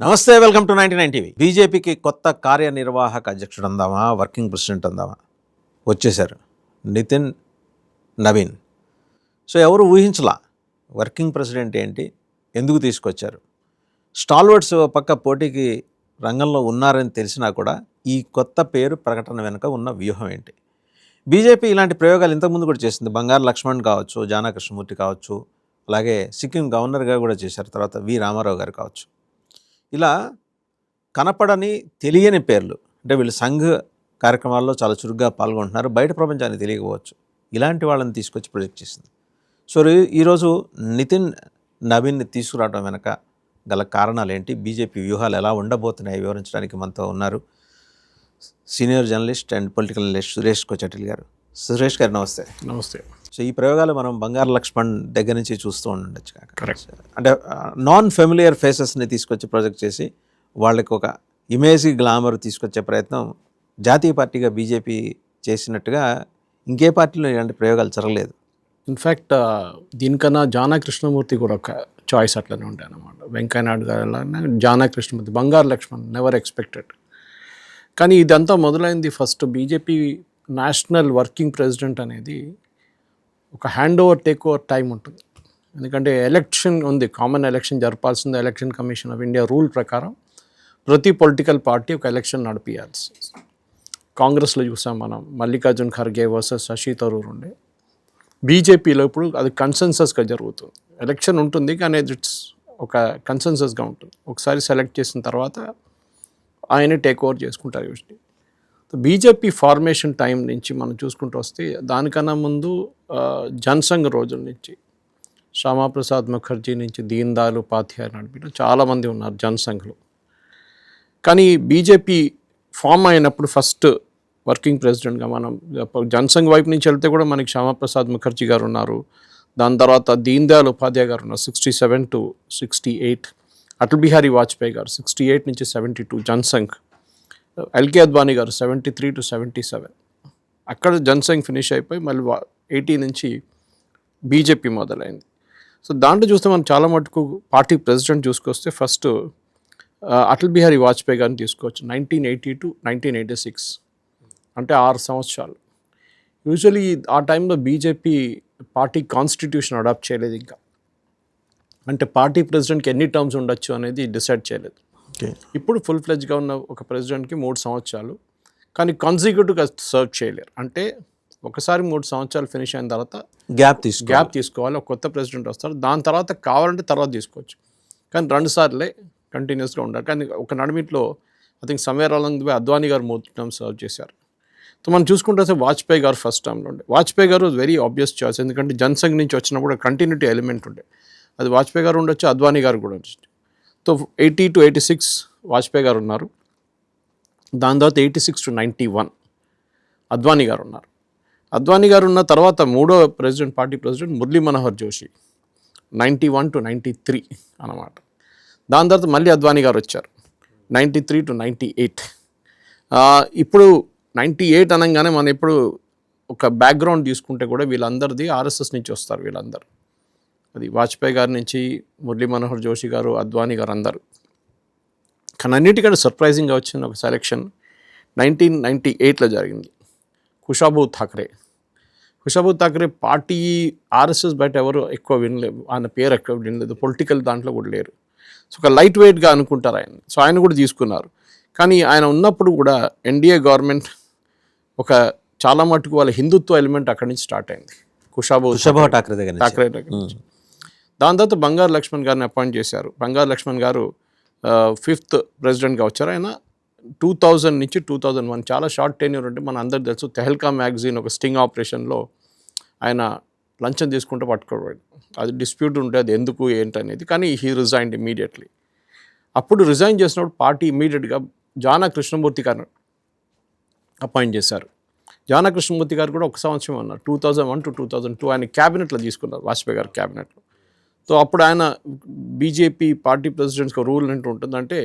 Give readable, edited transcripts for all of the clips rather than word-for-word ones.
నమస్తే, welcome to 99 TV. బీజేపీకి కొత్త కార్యనిర్వాహక అధ్యక్షుడు అందామా, వర్కింగ్ ప్రెసిడెంట్ అందామా, వచ్చేశారు నితిన్ నవీన్. సో ఎవరు ఊహించలా వర్కింగ్ ప్రెసిడెంట్ ఏంటి, ఎందుకు తీసుకొచ్చారు. స్టాల్వర్డ్స్ పక్క పోటీకి రంగంలో ఉన్నారని తెలిసినా కూడా ఈ కొత్త పేరు ప్రకటన వెనుక ఉన్న వ్యూహం ఏంటి. బీజేపీ ఇలాంటి ప్రయోగాలు ఇంతకుముందు కూడా చేసింది. బంగారు లక్ష్మణ్ కావచ్చు, జానా కృష్ణమూర్తి కావచ్చు, అలాగే సిక్కిం గవర్నర్గా కూడా చేశారు. తర్వాత వి రామారావు గారు కావచ్చు. ఇలా కనపడని తెలియని పేర్లు, అంటే వీళ్ళు సంఘ కార్యక్రమాల్లో చాలా చురుగ్గా పాల్గొంటున్నారు, బయట ప్రపంచానికి తెలియకపోవచ్చు. ఇలాంటి వాళ్ళని తీసుకొచ్చి ప్రొజెక్ట్ చేసింది. సో ఈరోజు నితిన్ నవీన్ని తీసుకురావడం వెనక గల కారణాలు ఏంటి, బీజేపీ వ్యూహాలు ఎలా ఉండబోతున్నాయి వివరించడానికి మనతో ఉన్నారు senior journalist and political analyst Suresh Kochattil గారు. సురేష్ గారు నమస్తే. నమస్తే. సో ఈ ప్రయోగాలు మనం బంగారు లక్ష్మణ్ దగ్గర నుంచి చూస్తూ ఉండొచ్చు కాక, అంటే నాన్ ఫెమిలియర్ ఫేసెస్ని తీసుకొచ్చి ప్రొజెక్ట్ చేసి వాళ్ళకి ఒక ఇమేజ్ గ్లామర్ తీసుకొచ్చే ప్రయత్నం జాతీయ పార్టీగా బీజేపీ చేసినట్టుగా ఇంకే పార్టీలో ఇలాంటి ప్రయోగాలు జరగలేదు. ఇన్ఫ్యాక్ట్ దీనికన్నా జానా కృష్ణమూర్తి కూడా ఒక చాయిస్ అట్లనే ఉంటాయి అన్నమాట. వెంకయ్యనాయుడు గారు జానా కృష్ణమూర్తి, బంగారు లక్ష్మణ్ నెవర్ ఎక్స్పెక్టెడ్. కానీ ఇదంతా మొదలైంది first BJP national working president అనేది ఒక hand over take over time ఉంటుంది. ఎందుకంటే ఎలక్షన్ ఉంది, కామన్ ఎలక్షన్ జరపాల్సింది. Election commission of India rule ప్రకారం ప్రతి పొలిటికల్ పార్టీ ఒక ఎలక్షన్ నడిపించాల్సి. కాంగ్రెస్లో చూసాం మనం, మల్లికార్జున్ ఖర్గే వర్సెస్ శశి తరూర్ ఉండే. బీజేపీలో ఇప్పుడు అది కన్సెన్సస్గా జరుగుతుంది. ఎలక్షన్ ఉంటుంది కానీ ఇట్స్ ఒక కన్సెన్సస్గా ఉంటుంది. ఒకసారి సెలెక్ట్ చేసిన తర్వాత ఆయన టేక్ ఓవర్ చేసుకుంటారు యూజువల్లీ. బీజేపీ ఫార్మేషన్ టైం నుంచి మనం చూసుకుంటూ వస్తే దానికన్నా ముందు జనసంఘ్ రోజుల నుంచి శ్యామాప్రసాద్ ముఖర్జీ నుంచి దీన్ దయాళ్ ఉపాధ్యాయ నడిపిన చాలామంది ఉన్నారు జనసంఘ్లో. కానీ బీజేపీ ఫామ్ అయినప్పుడు ఫస్ట్ వర్కింగ్ ప్రెసిడెంట్గా మనం జనసంఘ్ వైపు నుంచి వెళ్తే కూడా మనకి శ్యామాప్రసాద్ ముఖర్జీ గారు ఉన్నారు. దాని తర్వాత దీన్ దయాళ్ ఉపాధ్యాయ గారు ఉన్నారు 67 to 68. అటల్ బిహారీ వాజ్పేయి గారు 68 నుంచి 72 జనసంఘ్. ఎల్కే అద్వానీ గారు 73 to 77. అక్కడ జనసంఘ్ ఫినిష్ అయిపోయి మళ్ళీ 80 నుంచి బీజేపీ మొదలైంది. సో దాంట్లో చూస్తే మనం చాలా మటుకు పార్టీ ప్రెసిడెంట్ చూసుకొస్తే ఫస్ట్ అటల్ బిహారీ వాజ్పేయి గారిని తీసుకోవచ్చు. 1980 to 1986 అంటే 6 సంవత్సరాలు. యూజువలీ ఆ టైంలో బీజేపీ పార్టీ కాన్స్టిట్యూషన్ అడాప్ట్ చేయలేదు ఇంకా. అంటే పార్టీ ప్రెసిడెంట్కి ఎన్ని టర్మ్స్ ఉండొచ్చు అనేది డిసైడ్ చేయలేదు. ఇప్పుడు ఫుల్ ఫ్లెడ్జ్గా ఉన్న ఒక ప్రెసిడెంట్కి 3 సంవత్సరాలు, కానీ కాన్సిక్యూటివ్గా సర్వ్ చేయలేరు. అంటే ఒకసారి 3 సంవత్సరాలు ఫినిష్ అయిన తర్వాత గ్యాప్ తీసుకోవాలి. ఒక కొత్త ప్రెసిడెంట్ వస్తారు, దాని తర్వాత కావాలంటే తర్వాత తీసుకోవచ్చు. కానీ 2 సార్లే కంటిన్యూస్గా ఉండాలి. కానీ ఒక నడిమిట్లో I think somewhere along the way Advani గారు 3 టర్మ్స్ సర్వ్ చేశారు. సో మనం చూసుకుంటే వాజ్పేయి గారు ఫస్ట్ టర్మ్లో ఉండే. వాజ్పేయి గారు వెరీ ఆబ్వియస్ చాయిస్, ఎందుకంటే జనసంఘ్ నుంచి వచ్చినప్పుడు కంటిన్యూటీ ఎలిమెంట్ ఉండే. అది వాజ్పేయి గారు ఉండొచ్చు, అద్వానీ గారు కూడా ఉండొచ్చు. సో 80 to 86 వాజ్పేయి గారు ఉన్నారు. దాని తర్వాత 86 to 91 అద్వానీ గారు ఉన్నారు. అద్వానీ గారు ఉన్న తర్వాత మూడో president, party president Murali Manohar Joshi 91 to 93 అన్నమాట. దాని తర్వాత మళ్ళీ అద్వానీ గారు వచ్చారు 93 to 98. ఇప్పుడు 98 అనగానే మనం ఇప్పుడు ఒక బ్యాక్గ్రౌండ్ తీసుకుంటే కూడా వీళ్ళందరిది ఆర్ఎస్ఎస్ నుంచి వస్తారు వీళ్ళందరూ. అది వాజ్పేయి గారి నుంచి మురళీ మనోహర్ జోషి గారు, అద్వానీ గారు అందరు. కానీ అన్నిటికంటే సర్ప్రైజింగ్గా వచ్చిన ఒక సెలెక్షన్ 1998లో జరిగింది. కుషాబు ఠాకరే పార్టీ ఆర్ఎస్ఎస్ బయట ఎవరు ఎక్కువ వినలేదు, ఆయన పేరు ఎక్కువ వినలేదు, పొలిటికల్ దాంట్లో కూడా లేరు. సో ఒక లైట్ వెయిట్గా అనుకుంటారు ఆయన. సో ఆయన కూడా తీసుకున్నారు. కానీ ఆయన ఉన్నప్పుడు కూడా ఎన్డీఏ గవర్నమెంట్ ఒక చాలా మటుకు వాళ్ళ హిందుత్వ ఎలిమెంట్ అక్కడి నుంచి స్టార్ట్ అయింది, కుషాబు ఠాకరే దగ్గర నుంచి. దాని తర్వాత బంగారు లక్ష్మణ్ గారిని అపాయింట్ చేశారు. బంగారు లక్ష్మణ్ గారు 5th ప్రెసిడెంట్గా వచ్చారు. ఆయన 2000 నుంచి 2001 చాలా షార్ట్ టెన్యూర్ ఉంటే మన అందరు తెలుసు. తెహల్కా మ్యాగజైన్ ఒక స్టింగ్ ఆపరేషన్లో ఆయన లంచం తీసుకుంటూ పట్టుకోబోయాడు. అది డిస్ప్యూట్ ఉంటే అది ఎందుకు ఏంటనేది. కానీ హీ రిజైన్డ్ ఇమీడియట్లీ. అప్పుడు రిజైన్ చేసినప్పుడు పార్టీ ఇమీడియట్గా జానా కృష్ణమూర్తి గారిని అపాయింట్ చేశారు. జానా కృష్ణమూర్తి గారు కూడా ఒక సంవత్సరం ఉన్నారు, 2001 to 2002 ఆయన క్యాబినెట్లో తీసుకున్నారు, వాజ్పేయి గారు క్యాబినెట్లో. సో అప్పుడు ఆయన బీజేపీ పార్టీ ప్రెసిడెంట్స్కి రూల్ ఏంటంటే ఉంటుందంటే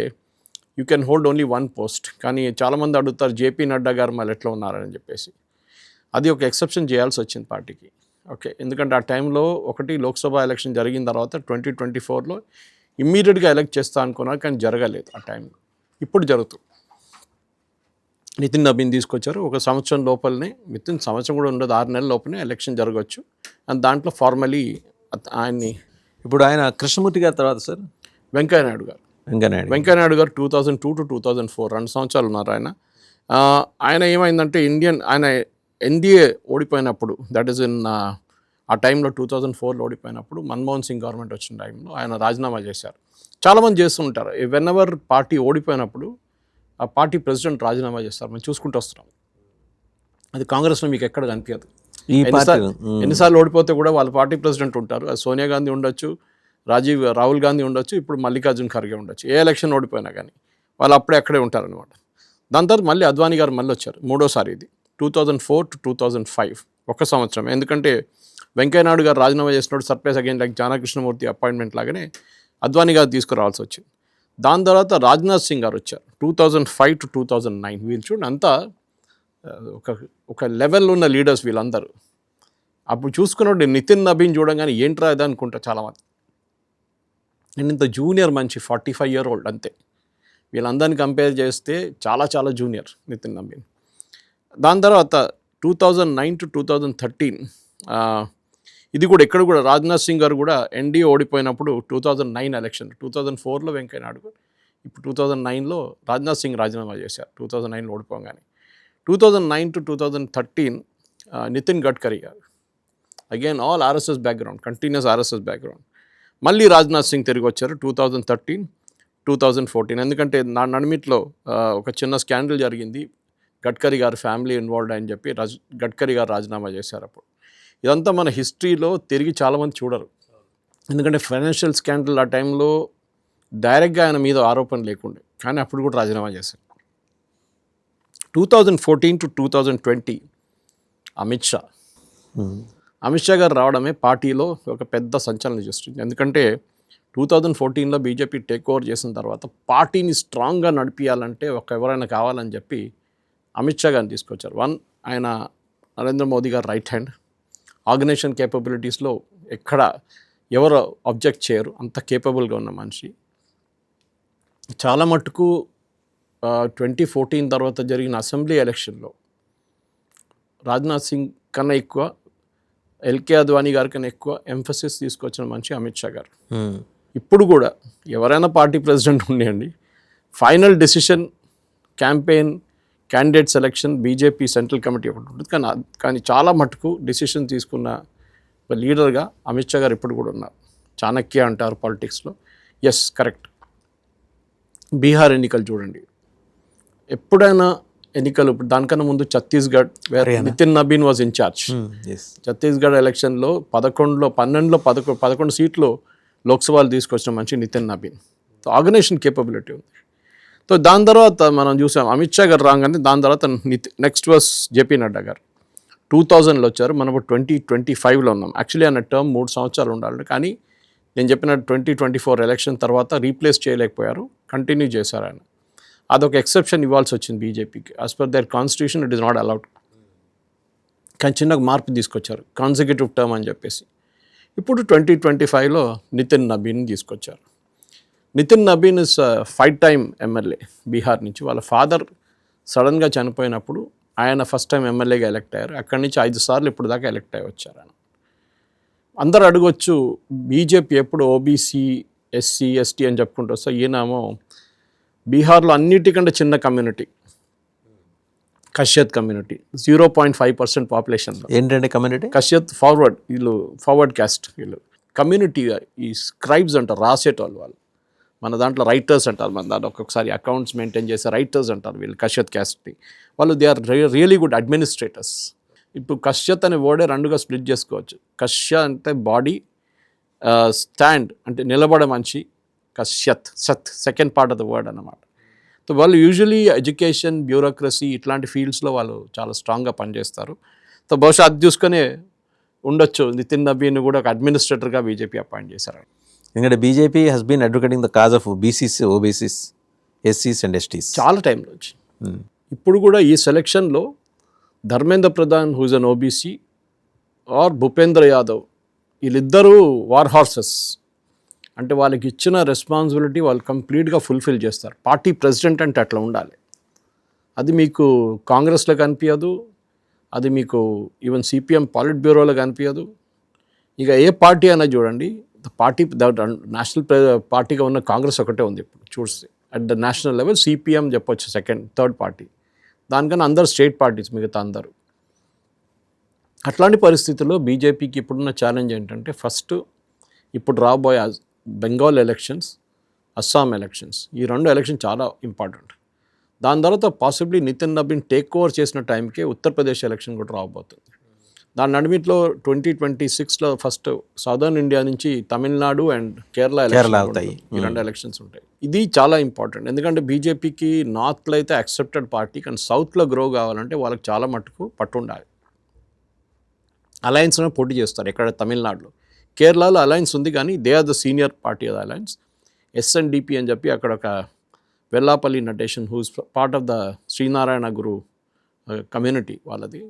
you can hold only 1 post. కానీ చాలామంది అడుగుతారు జేపీ నడ్డా గారు మళ్ళీ ఎట్లా ఉన్నారని చెప్పేసి. అది ఒక ఎక్సెప్షన్ చేయాల్సి వచ్చింది పార్టీకి. ఓకే, ఎందుకంటే ఆ టైంలో ఒకటి లోక్సభ ఎలక్షన్ జరిగిన తర్వాత 2024లో ఇమ్మీడియట్గా ఎలక్ట్ చేస్తా అనుకున్నారు, కానీ జరగలేదు ఆ టైంలో. ఇప్పుడు జరుగుతుంది. నితిన్ నబీన్ తీసుకొచ్చారు. ఒక సంవత్సరం లోపలనే, వితిన్ సంవత్సరం కూడా ఉండదు, 6 నెలల లోపలనే ఎలక్షన్ జరగవచ్చు. అండ్ దాంట్లో ఫార్మలీ ఆయన్ని ఇప్పుడు ఆయన కృష్ణమూర్తి గారి తర్వాత సార్ వెంకయ్యనాయుడు గారు వెంకయ్యనాయుడు 2002 to 2004 2 సంవత్సరాలు ఉన్నారు ఆయన. ఆయన ఏమైందంటే ఆయన ఎన్డీఏ ఓడిపోయినప్పుడు, దట్ ఈస్ ఇన్ ఆ టైంలో 2004లో ఓడిపోయినప్పుడు మన్మోహన్ సింగ్ గవర్నమెంట్ వచ్చిన టైంలో ఆయన రాజీనామా చేశారు. చాలామంది చేస్తూ ఉంటారు. వెన్ ఎవర్ పార్టీ ఓడిపోయినప్పుడు ఆ పార్టీ ప్రెసిడెంట్ రాజీనామా చేస్తారు. మనం చూసుకుంటూ వస్తున్నాం. అది కాంగ్రెస్లో మీకు ఎక్కడ కనిపించదు. ఈ పార్టీ ఎన్నిసార్లు ఓడిపోతే కూడా వాళ్ళ పార్టీ ప్రెసిడెంట్ ఉంటారు. అది సోనియా గాంధీ ఉండొచ్చు, రాహుల్ గాంధీ ఉండొచ్చు, ఇప్పుడు మల్లికార్జున్ ఖర్గే ఉండొచ్చు. ఏ ఎలక్షన్ ఓడిపోయినా కానీ వాళ్ళు అప్పుడే అక్కడే ఉంటారనమాట. దాని తర్వాత మళ్ళీ అద్వానీ గారు మళ్ళీ వచ్చారు, మూడోసారి. ఇది 2004 to 2005 1 సంవత్సరం. ఎందుకంటే వెంకయ్యనాయుడు గారు రాజీనామా చేసినప్పుడు సర్ప్రైజ్ అగైన్ లైక్ జానకృష్ణమూర్తి అపాయింట్మెంట్ లాగానే అద్వానీ గారు తీసుకురావాల్సి వచ్చింది. దాని తర్వాత రాజ్నాథ్ సింగ్ గారు వచ్చారు 2005 to 2009. వీళ్ళు చూడండి అంతా ఒక లెవెల్లో ఉన్న లీడర్స్ వీళ్ళందరూ. అప్పుడు చూసుకున్నప్పుడు నితిన్ నబీన్ చూడగానే ఏంట్రా ఇది అనుకుంటా చాలామంది. నేను ఇంత జూనియర్ మంచి 45 year old అంతే. వీళ్ళందరినీ కంపేర్ చేస్తే చాలా చాలా జూనియర్ నితిన్ నబీన్. దాని తర్వాత 2009 to 2013 ఇది కూడా ఎక్కడ కూడా రాజ్నాథ్ సింగ్ గారు కూడా ఎన్డీఏ ఓడిపోయినప్పుడు 2009 ఎలక్షన్, 2004లో వెంకయ్యనాయుడు గారు, ఇప్పుడు 2009లో రాజ్నాథ్ సింగ్ రాజీనామా చేశారు 2009లో ఓడిపోగానే. 2009 to 2013 నితిన్ గడ్కరీ గారు, again all RSS background, continuous RSS background. మళ్ళీ రాజ్నాథ్ సింగ్ తిరిగి వచ్చారు 2013, 2014. ఎందుకంటే నా నడిమిట్లో ఒక చిన్న స్కాండల్ జరిగింది, గడ్కరీ గారు ఫ్యామిలీ ఇన్వాల్వ్డ్ అని చెప్పి గడ్కరీ గారు రాజీనామా చేశారు అప్పుడు. ఇదంతా మన హిస్టరీలో తిరిగి చాలామంది చూడరు. ఎందుకంటే ఫైనాన్షియల్ స్కాండల్ ఆ టైంలో డైరెక్ట్గా ఆయన మీద ఆరోపణ లేకుండే, కానీ అప్పుడు కూడా రాజీనామా చేశారు. 2014 to 2020 అమిత్ షా గారు రావడమే పార్టీలో ఒక పెద్ద సంచలనం చేస్తుంది. ఎందుకంటే 2014లో బీజేపీ టేక్ ఓవర్ చేసిన తర్వాత పార్టీని స్ట్రాంగ్గా నడిపించాలంటే ఎవరైనా కావాలని చెప్పి అమిత్ షా గారిని తీసుకొచ్చారు. ఆయన నరేంద్ర మోదీ గారు రైట్ హ్యాండ్. ఆర్గనైజేషన్ కేపబిలిటీస్లో ఎక్కడ ఎవరు అబ్జెక్ట్ చేయరు, అంత కేపబుల్గా ఉన్న మనిషి. చాలా మటుకు 2014 తర్వాత జరిగిన అసెంబ్లీ ఎలక్షన్లో రాజ్నాథ్ సింగ్ కన్నా ఎక్కువ, ఎల్కే అద్వానీ గారి కన్నా ఎక్కువ ఎంఫసిస్ తీసుకొచ్చిన మనిషి అమిత్ షా గారు. ఇప్పుడు కూడా ఎవరైనా పార్టీ ప్రెసిడెంట్ ఉండేయండి, final decision campaign, candidate selection BJP central committee ఒకటి ఉంటుంది. కానీ చాలా మటుకు డెసిషన్ తీసుకున్న ఒక లీడర్గా అమిత్ షా గారు ఇప్పుడు కూడా ఉన్నారు. చాణక్య అంటారు పాలిటిక్స్లో. Yes, correct. బీహార్ ఎన్నికలు చూడండి, ఎప్పుడైనా ఎన్నికలు, ఇప్పుడు దానికన్నా ముందు ఛత్తీస్గఢ్ వేరే నితిన్ నబీన్ వాజ్ ఇన్ఛార్జ్. ఛత్తీస్గఢ్ ఎలక్షన్లో 11 సీట్లు లోక్సభలు తీసుకొచ్చిన మంచి Nitin Nabin. So organisation capability ఉంది. సో దాని తర్వాత మనం చూసాం అమిత్ షా గారు రాగానే, దాని తర్వాత నెక్స్ట్ వాస్ జేపీ నడ్డా గారు 2000లో వచ్చారు. మనం 2025లో ఉన్నాం. యాక్చువల్లీ ఆయన టర్మ్ 3 సంవత్సరాలు ఉండాలి, కానీ నేను చెప్పిన 2024 ఎలక్షన్ తర్వాత రీప్లేస్ చేయలేకపోయారు, కంటిన్యూ చేశారు ఆయన. అదొక ఎక్సెప్షన్ ఇవ్వాల్సి వచ్చింది బీజేపీకి. As per the constitution it is not allowed. కానీ చిన్న మార్పు తీసుకొచ్చారు, కాన్సిక్యూటివ్ టర్మ్ అని చెప్పేసి. ఇప్పుడు 2025లో నితిన్ నబీన్ తీసుకొచ్చారు. Nitin Nabin is 5 time MLA Bihar నుంచి. వాళ్ళ ఫాదర్ సడన్గా చనిపోయినప్పుడు ఆయన ఫస్ట్ టైం ఎమ్మెల్యేగా ఎలక్ట్ అయ్యారు. అక్కడి నుంచి 5 సార్లు ఇప్పుడు దాకా ఎలక్ట్ అయ్యి వచ్చారు ఆయన. అందరు అడగొచ్చు, బీజేపీ ఎప్పుడు ఓబీసీ, ఎస్సీ, ఎస్టీ అని చెప్పుకుంటూ వస్తే, ఈయనేమో బీహార్లో అన్నిటికంటే చిన్న కమ్యూనిటీ, కశ్యత్ కమ్యూనిటీ, 0.5% పాపులేషన్లో. ఏంటంటే కమ్యూనిటీ కశ్యత్ ఫార్వర్డ్ క్యాస్ట్. వీళ్ళు కమ్యూనిటీ, ఈ స్క్రైబ్స్ అంటారు, రాసేటోళ్ళు. వాళ్ళు మన దాంట్లో రైటర్స్ అంటారు, మన దాంట్లో ఒక్కొక్కసారి అకౌంట్స్ మెయింటైన్ చేసే రైటర్స్ అంటారు వీళ్ళు కశ్యత్ క్యాస్ట్ని. వాళ్ళు they are really good administrators. ఇప్పుడు కశ్యత్ అనే వర్డే 2గా స్ప్లిట్ చేసుకోవచ్చు. కశ్య అంటే బాడీ, స్టాండ్ అంటే నిలబడే మనిషి, కశ్యత్ second part of the word అన్నమాట. సో వాళ్ళు యూజువలీ ఎడ్యుకేషన్, బ్యూరోక్రసీ ఇట్లాంటి ఫీల్డ్స్లో వాళ్ళు చాలా స్ట్రాంగ్గా పనిచేస్తారు. సో బహుశా అది చూసుకునే ఉండొచ్చు నితిన్ నబీన్ కూడా ఒక అడ్మినిస్ట్రేటర్గా బీజేపీ అపాయింట్ చేశారు. ఎందుకంటే BJP has been advocating the cause of BCs, OBCs, ఎస్సీస్ అండ్ ఎస్టీస్ చాలా టైంలో వచ్చి. ఇప్పుడు కూడా ఈ సెలక్షన్లో Dharmendra Pradhan who is an OBC or Bhupendra Yadav, వీళ్ళిద్దరూ వార్ హార్సెస్. అంటే వాళ్ళకి ఇచ్చిన రెస్పాన్సిబిలిటీ వాళ్ళు కంప్లీట్గా ఫుల్ఫిల్ చేస్తారు. పార్టీ ప్రెసిడెంట్ అంటే అట్లా ఉండాలి. అది మీకు కాంగ్రెస్లో కనిపించదు, అది మీకు ఈవెన్ సిపిఎం పాలిట్ బ్యూరోలో కనిపించదు. ఇక ఏ పార్టీ అయినా చూడండి, పార్టీ నేషనల్ పార్టీగా ఉన్న కాంగ్రెస్ ఒకటే ఉంది ఇప్పుడు చూస్తే. At the national level CPM చెప్పొచ్చు సెకండ్ థర్డ్ పార్టీ, దానికన్నా అందరు స్టేట్ పార్టీస్ మిగతా అందరూ. అట్లాంటి పరిస్థితుల్లో బీజేపీకి ఇప్పుడున్న ఛాలెంజ్ ఏంటంటే ఫస్ట్ ఇప్పుడు రాబోయే బెంగాల్ ఎలక్షన్స్, అస్సాం ఎలక్షన్స్, ఈ 2 ఎలక్షన్ చాలా ఇంపార్టెంట్. దాని తర్వాత possibly Nitin Nabin take over చేసిన టైంకే ఉత్తరప్రదేశ్ ఎలక్షన్ కూడా రాబోతుంది. దాని నడిమిట్లో 2026లో ఫస్ట్ సదర్న్ ఇండియా నుంచి తమిళనాడు అండ్ కేరళ అవుతాయి. ఈ 2 ఎలక్షన్స్ ఉంటాయి. ఇది చాలా ఇంపార్టెంట్, ఎందుకంటే బీజేపీకి నార్త్లో అయితే యాక్సెప్టెడ్ పార్టీ, కానీ సౌత్లో గ్రో కావాలంటే వాళ్ళకి చాలా మట్టుకు పట్టు ఉండాలి. అలయన్స్లో పోటీ చేస్తారు ఇక్కడ తమిళనాడులో. కేరళలో అలయన్స్ ఉంది, కానీ they are the senior party of the alliance. SNDP అని చెప్పి అక్కడ ఒక Vellappally Natesan who's part of the Sree Narayana Guru community, వాళ్ళది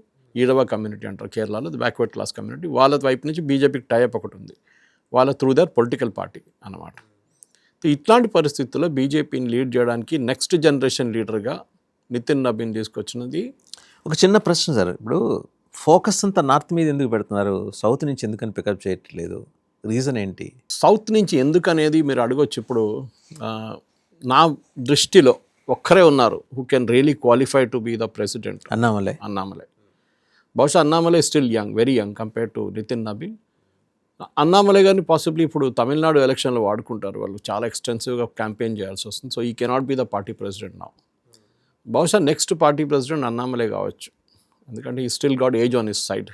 ఈడవ కమ్యూనిటీ అంటారు కేరళలో, ది బ్యాక్వర్డ్ క్లాస్ కమ్యూనిటీ. వాళ్ళ వైపు నుంచి బీజేపీకి టైఅప్ ఒకటి ఉంది, వాళ్ళ త్రూ దర్ పొలిటికల్ పార్టీ అన్నమాట. ఇట్లాంటి పరిస్థితుల్లో బీజేపీని లీడ్ చేయడానికి నెక్స్ట్ జనరేషన్ లీడర్గా నితిన్ నబీన్ తీసుకొచ్చినది. ఒక చిన్న ప్రశ్న సార్, ఇప్పుడు ఫోకస్ అంతా నార్త్ మీద ఎందుకు పెడుతున్నారు, సౌత్ నుంచి ఎందుకని పికప్ చేయట్లేదు, రీజన్ ఏంటి? సౌత్ నుంచి ఎందుకనేది మీరు అడగొచ్చు. ఇప్పుడు నా దృష్టిలో ఒక్కరే ఉన్నారు who can really qualify to be the president, Annamalai. బహుశా Annamalai still young, very young compare to Nitin Nabin. Annamalai గారిని పాసిబ్లీ ఇప్పుడు తమిళనాడు ఎలక్షన్లో వాడుకుంటారు, వాళ్ళు చాలా ఎక్స్టెన్సివ్గా క్యాంపెయిన్ చేయాల్సి వస్తుంది. So he cannot be the party president now. బహుశా నెక్స్ట్ పార్టీ ప్రెసిడెంట్ అన్నామలై కావచ్చు, ఎందుకంటే he still got age on his side,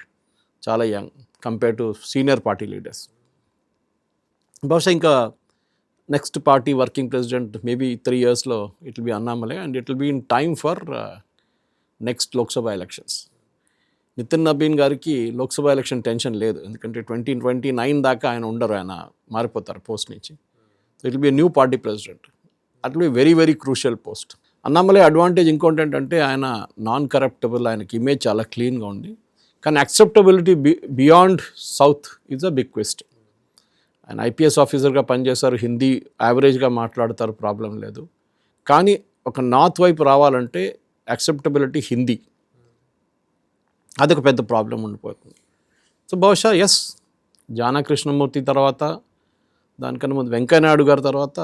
చాలా young compare to senior party leaders. బహుశా ఇంకా next party working president maybe 3 yearsలో it will be Annamalai, and it will be in time for next Lok Sabha elections. Nitin Nabin గారికి Lok Sabha election tension లేదు, ఎందుకంటే 2029 దాకా ఆయన ఉండరు, ఆయన మారిపోతారు పోస్ట్ నుంచి. It will B new party president, at will be very very crucial post. Annamalai advantage ఇంకోటి ఏంటంటే ఆయన నాన్ కరప్టబుల్, ఆయనకి ఇమేజ్ చాలా క్లీన్గా ఉంది. కానీ acceptability beyond south is a big question. ఆయన ఐపీఎస్ ఆఫీసర్గా పనిచేస్తారు, హిందీ యావరేజ్గా మాట్లాడతారు, ప్రాబ్లం లేదు. కానీ ఒక నార్త్ వైపు రావాలంటే యాక్సెప్టబిలిటీ హిందీ, అదొక పెద్ద ప్రాబ్లం ఉండిపోతుంది. సో బహుశా ఎస్, జానా కృష్ణమూర్తి తర్వాత, దానికన్నా ముందు వెంకయ్యనాయుడు గారి తర్వాత,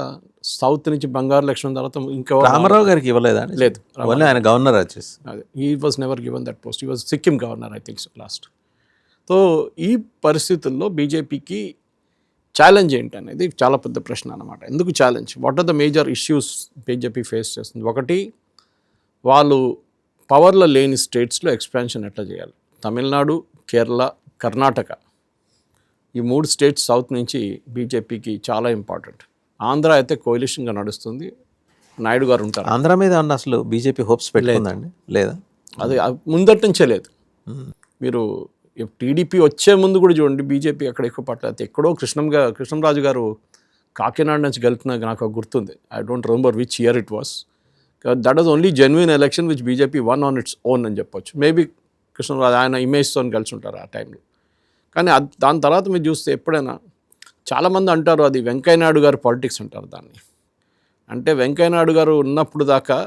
సౌత్ నుంచి బంగారు లక్ష్మణ్ తర్వాత ఇంకా రామారావు గారికి ఇవ్వలేదా? లేదు, ఆయన గవర్నర్ వచ్చేసి, అదే he was never given that post, he was Sikkim governor I think so last. So ఈ పరిస్థితుల్లో బీజేపీకి ఛాలెంజ్ ఏంటి అనేది చాలా పెద్ద ప్రశ్న అనమాట. ఎందుకు challenge? What are the major issues BJP face చేస్తుంది? ఒకటి, వాళ్ళు పవర్లో లేని స్టేట్స్లో ఎక్స్పాన్షన్ ఎట్లా చేయాలి. తమిళనాడు, కేరళ, కర్ణాటక, ఈ 3 స్టేట్స్ సౌత్ నుంచి బీజేపీకి చాలా ఇంపార్టెంట్. ఆంధ్ర అయితే కోalitionగా నడుస్తుంది, నాయుడు గారు ఉంటారు. ఆంధ్ర మీద అన్న అసలు బీజేపీ హోప్స్ పెట్టలేదండి? లేదా, అది ముందటి నుంచే లేదు. మీరు టీడీపీ వచ్చే ముందు కూడా చూడండి, బీజేపీ అక్కడ ఎక్కువ పట్ల ఎక్కడో కృష్ణంరాజు గారు కాకినాడ నుంచి గెలిపిన నాకు గుర్తుంది. I don't remember which year it was. That was only genuine election which BJP one on its own అని చెప్పొచ్చు. మేబీ కృష్ణరాజు ఆయన ఇమేజ్తో కలిసి ఉంటారు ఆ టైంలో. కానీ దాని తర్వాత మీరు చూస్తే ఎప్పుడైనా చాలామంది అంటారు అది వెంకయ్యనాయుడు గారు పాలిటిక్స్ అంటారు దాన్ని. అంటే వెంకయ్యనాయుడు గారు ఉన్నప్పుడు దాకా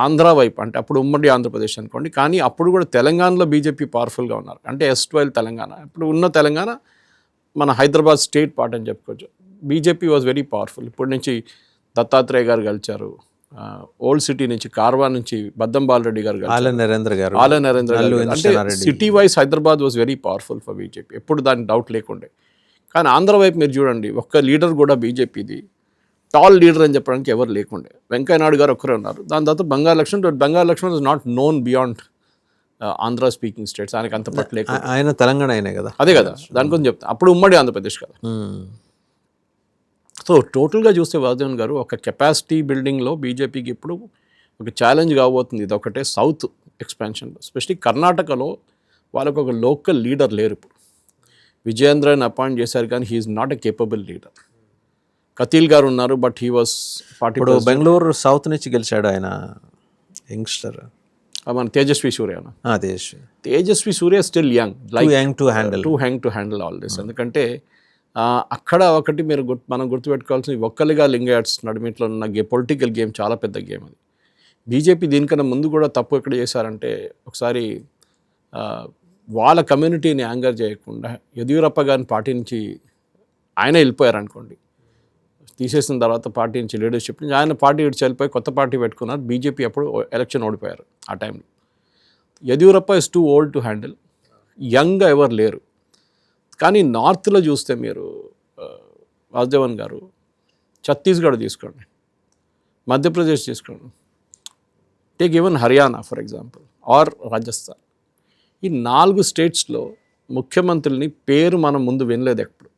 ఆంధ్ర వైపు, అంటే అప్పుడు ఉమ్మడి ఆంధ్రప్రదేశ్ అనుకోండి, కానీ అప్పుడు కూడా తెలంగాణలో బీజేపీ పవర్ఫుల్గా ఉన్నారు. అంటే S12 తెలంగాణ, ఇప్పుడు ఉన్న తెలంగాణ మన హైదరాబాద్ స్టేట్ పార్ట్ అని చెప్పుకోవచ్చు. BJP was very powerful. ఇప్పటి నుంచి దత్తాత్రేయ గారు గెలిచారు, ఓల్డ్ సిటీ నుంచి కార్వా నుంచి బద్దం బాలరెడ్డి గారు, ఆల నరేంద్ర గారు. అంటే city wise Hyderabad was very powerful for BJP, ఎప్పుడు దాని డౌట్ లేకుండే. కానీ ఆంధ్ర వైపు మీరు చూడండి, ఒక్క లీడర్ కూడా బీజేపీది టాల్ లీడర్ అని చెప్పడానికి ఎవరు లేకుండే. వెంకయ్యనాయుడు గారు ఒక్కరే ఉన్నారు. దాని తర్వాత Bangaru Laxman is not known beyond Andhra speaking states, ఆయనకి అంత పట్ల లేకుండా. ఆయన తెలంగాణ అయినా కదా, అదే కదా, దానికోసం చెప్తాను. అప్పుడు ఉమ్మడి ఆంధ్రప్రదేశ్ కదా. సో టోటల్గా చూస్తే వాసుదేవన్ గారు ఒక కెపాసిటీ బిల్డింగ్లో బీజేపీకి ఇప్పుడు ఒక ఛాలెంజ్ కాబోతుంది. ఇది ఒకటే సౌత్ ఎక్స్పాన్షన్లో, ఎస్పెషలీ కర్ణాటకలో వాళ్ళకు ఒక లోకల్ లీడర్ లేరు. ఇప్పుడు విజయేంద్రని అపాయింట్ చేశారు, కానీ he's not a capable leader. Kateel గారు ఉన్నారు, బట్ హీ వాస్ పార్టీ. ఇప్పుడు బెంగళూరు సౌత్ నుంచి గెలిచాడు ఆయన యంగ్స్టర్, మన Tejasvi Surya. Tejasvi Surya still young, like young to handle all this. ఎందుకంటే అక్కడ ఒకటి మీరు మనం గుర్తుపెట్టుకోవాల్సింది ఒక్కరిగా లింగాయట్స్ నడుమిట్లో ఉన్న పొలిటికల్ గేమ్ చాలా పెద్ద గేమ్ అది. బీజేపీ దీనికన్నా ముందు కూడా తప్పు ఎక్కడ చేశారంటే ఒకసారి వాళ్ళ కమ్యూనిటీని యాంగర్ చేయకుండా యదియూరప్ప గారిని పార్టీ నుంచి ఆయన వెళ్ళిపోయారు అనుకోండి, తీసేసిన తర్వాత పార్టీ నుంచి లీడర్షిప్ నుంచి ఆయన పార్టీ ఇటు వెళ్ళిపోయి కొత్త పార్టీ పెట్టుకున్నారు. బీజేపీ అప్పుడు ఎలక్షన్ ఓడిపోయారు ఆ టైంలో. Yediyurappa is too old to handle, యంగ్గా ఎవరు లేరు. కానీ నార్త్లో చూస్తే మీరు వాసుదేవన్ గారు ఛత్తీస్గఢ్ తీసుకోండి, మధ్యప్రదేశ్ తీసుకోండి, take even Haryana for example or Rajasthan. ఈ 4 స్టేట్స్లో ముఖ్యమంత్రుల్ని పేరు మనం ముందు వినలేదు ఎప్పుడు.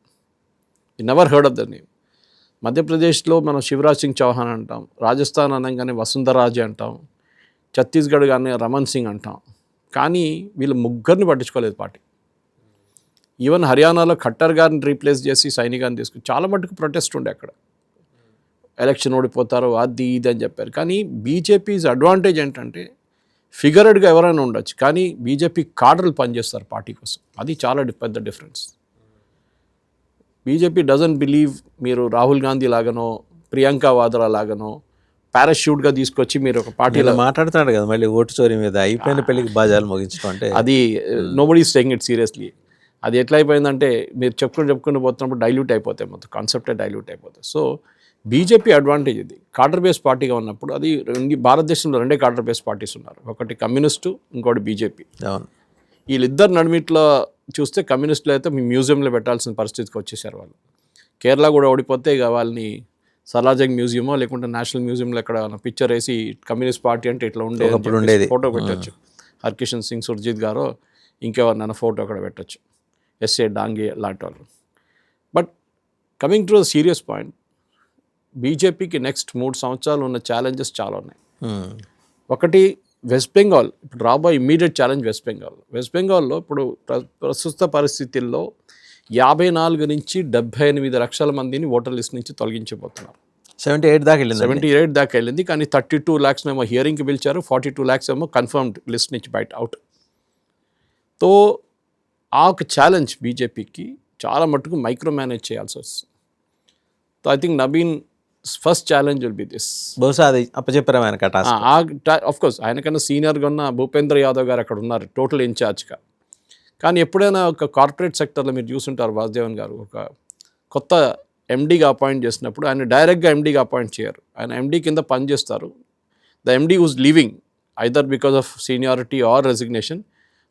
You never heard of the name. మధ్యప్రదేశ్లో మనం శివరాజ్ సింగ్ చౌహాన్ అంటాం, రాజస్థాన్ అనగానే వసుంధరాజే అంటాం, ఛత్తీస్గఢ్ కానీ రమణ్ సింగ్ అంటాం. కానీ వీళ్ళు ముగ్గురిని పట్టించుకోలేదు పార్టీ. ఈవెన్ హర్యానాలో ఖట్టర్ గారిని రీప్లేస్ చేసి సైని గారిని తీసుకుని చాలా మటుకు ప్రొటెస్ట్ ఉండే అక్కడ. ఎలక్షన్ ఓడిపోతారు అది ఇది అని చెప్పారు. కానీ బీజేపీస్ అడ్వాంటేజ్ ఏంటంటే ఫిగరెడ్గా ఎవరైనా ఉండొచ్చు, కానీ బీజేపీ కాడర్లు పనిచేస్తారు పార్టీ కోసం. అది చాలా పెద్ద డిఫరెన్స్. బీజేపీ డజంట్ బిలీవ్ మీరు రాహుల్ గాంధీ లాగానో ప్రియాంక వాద్రా లాగానో పారాషూట్గా తీసుకొచ్చి మీరు ఒక పార్టీలో మాట్లాడుతున్నాడు కదా మళ్ళీ ఓటు చోరీ మీద, అయిపోయిన పెళ్ళికి బాజాలు ముగించడం అంటే అది nobody is taking it seriously. అది ఎట్లా అయిపోయిందంటే మీరు చెప్పుకుంటూ పోతున్నప్పుడు డైల్యూట్ అయిపోతాయి, మొత్తం కాన్సెప్టే డైల్యూట్ అయిపోతాయి. సో బీజేపీ అడ్వాంటేజ్ ఇది. కాడర్ బేస్ పార్టీగా ఉన్నప్పుడు అది భారతదేశంలో 2 కాడర్ బేస్ పార్టీస్ ఉన్నారు, ఒకటి కమ్యూనిస్టు, ఇంకోటి బీజేపీ. వీళ్ళిద్దరు నడిమిట్లో చూస్తే కమ్యూనిస్టులు అయితే మీ మ్యూజియంలో పెట్టాల్సిన పరిస్థితికి వచ్చేసారు వాళ్ళు. కేరళ కూడా ఓడిపోతే ఇక వాళ్ళని సలార్జంగ్ మ్యూజియమో లేకుంటే నేషనల్ మ్యూజియంలో ఎక్కడ పిక్చర్ వేసి కమ్యూనిస్ట్ పార్టీ అంటే ఇట్లా ఉండేది ఫోటో పెట్టచ్చు. హర్కిషన్ సింగ్ సుర్జిత్ గారో ఇంకెవరినైనా ఫోటో అక్కడ పెట్టచ్చు, ఎస్ఏ డాంగే లాంటి వాళ్ళు. But coming to the serious point, బీజేపీకి నెక్స్ట్ 3 సంవత్సరాలు ఉన్న ఛాలెంజెస్ చాలా ఉన్నాయి. ఒకటి వెస్ట్ బెంగాల్, ఇప్పుడు రాబోయే immediate challenge west Bengal. West బెంగాల్లో ఇప్పుడు ప్రస్తుత పరిస్థితుల్లో 54 నుంచి 78 లక్షల మందిని ఓటర్ లిస్ట్ నుంచి తొలగించబోతున్నారు. 78 దాకా వెళ్ళింది. కానీ 32 lakhs ఏమో హియరింగ్కి పిలిచారు, 42 lakhs ఏమో కన్ఫర్మ్డ్ లిస్ట్ నుంచి బయట అవుట్. తో ఆ ఒక ఛాలెంజ్ బీజేపీకి చాలా మట్టుకు మైక్రో మేనేజ్ చేయాల్సి వస్తుంది. So I think Nabin first challenge will be this. బహుశా అది అప్పచెప్పారు ఆయన. ఆఫ్కోర్స్ ఆయనకన్నా సీనియర్గా ఉన్న భూపేంద్ర యాదవ్ గారు అక్కడ ఉన్నారు టోటల్ ఇన్ఛార్జ్గా. కానీ ఎప్పుడైనా ఒక కార్పొరేట్ సెక్టర్లో మీరు చూసుంటారు, వాసుదేవన్ గారు ఒక కొత్త ఎండీగా అపాయింట్ చేసినప్పుడు ఆయన డైరెక్ట్గా ఎండీగా అపాయింట్ చేయరు, ఆయన ఎండీ కింద పనిచేస్తారు. The MD who's leaving either because of seniority or resignation